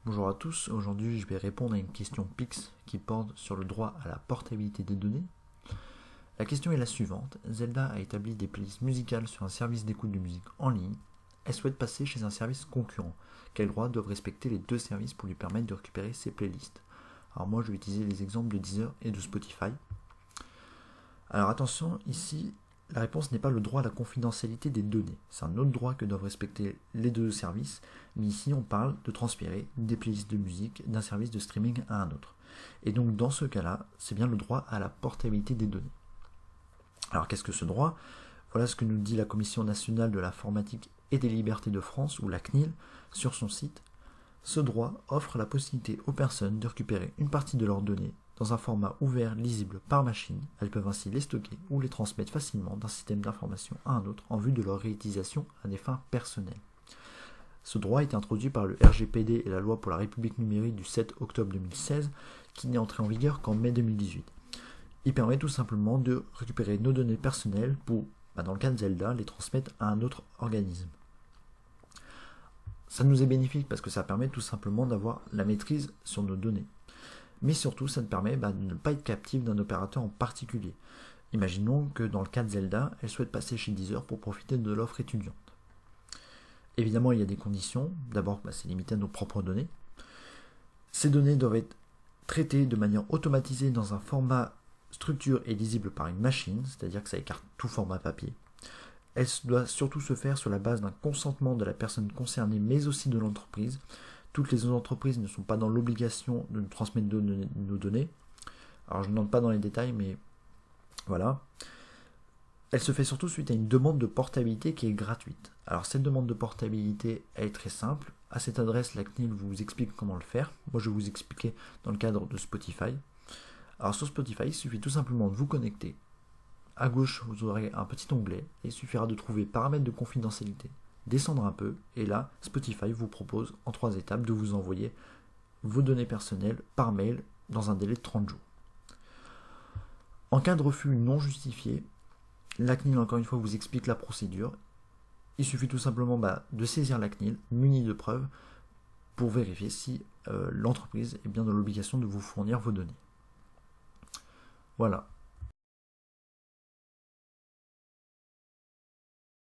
Bonjour à tous, aujourd'hui je vais répondre à une question PIX qui porte sur le droit à la portabilité des données. La question est la suivante, Zelda a établi des playlists musicales sur un service d'écoute de musique en ligne. Elle souhaite passer chez un service concurrent. Quels droits doivent respecter les deux services pour lui permettre de récupérer ses playlists? Alors moi je vais utiliser les exemples de Deezer et de Spotify. Alors attention, ici la réponse n'est pas le droit à la confidentialité des données. C'est un autre droit que doivent respecter les deux services, mais ici on parle de transférer des playlists de musique d'un service de streaming à un autre. Et donc dans ce cas-là, c'est bien le droit à la portabilité des données. Alors qu'est-ce que ce droit? Voilà ce que nous dit la Commission nationale de l'informatique et des libertés de France, ou la CNIL, sur son site. Ce droit offre la possibilité aux personnes de récupérer une partie de leurs données dans un format ouvert, lisible par machine. Elles peuvent ainsi les stocker ou les transmettre facilement d'un système d'information à un autre en vue de leur réutilisation à des fins personnelles. Ce droit a été introduit par le RGPD et la loi pour la République numérique du 7 octobre 2016, qui n'est entré en vigueur qu'en mai 2018. Il permet tout simplement de récupérer nos données personnelles pour, dans le cas de Zelda, les transmettre à un autre organisme. Ça nous est bénéfique parce que ça permet tout simplement d'avoir la maîtrise sur nos données. Mais surtout, ça nous permet de ne pas être captif d'un opérateur en particulier. Imaginons que dans le cas de Zelda, elle souhaite passer chez Deezer pour profiter de l'offre étudiante. Évidemment, il y a des conditions. D'abord, c'est limité à nos propres données. Ces données doivent être traitées de manière automatisée dans un format structure et lisible par une machine, c'est-à-dire que ça écarte tout format papier. Elle doit surtout se faire sur la base d'un consentement de la personne concernée, mais aussi de l'entreprise. Toutes les entreprises ne sont pas dans l'obligation de nous transmettre nos données. Alors je n'entre pas dans les détails, mais voilà. Elle se fait surtout suite à une demande de portabilité qui est gratuite. Alors cette demande de portabilité, elle est très simple. À cette adresse, la CNIL vous explique comment le faire. Moi, je vais vous expliquer dans le cadre de Spotify. Alors sur Spotify, il suffit tout simplement de vous connecter. À gauche, vous aurez un petit onglet et il suffira de trouver paramètres de confidentialité. Descendre un peu et là, Spotify vous propose en 3 étapes de vous envoyer vos données personnelles par mail dans un délai de 30 jours. En cas de refus non justifié, la CNIL encore une fois vous explique la procédure. Il suffit tout simplement de saisir la CNIL munie de preuves pour vérifier si l'entreprise est bien dans l'obligation de vous fournir vos données. Voilà.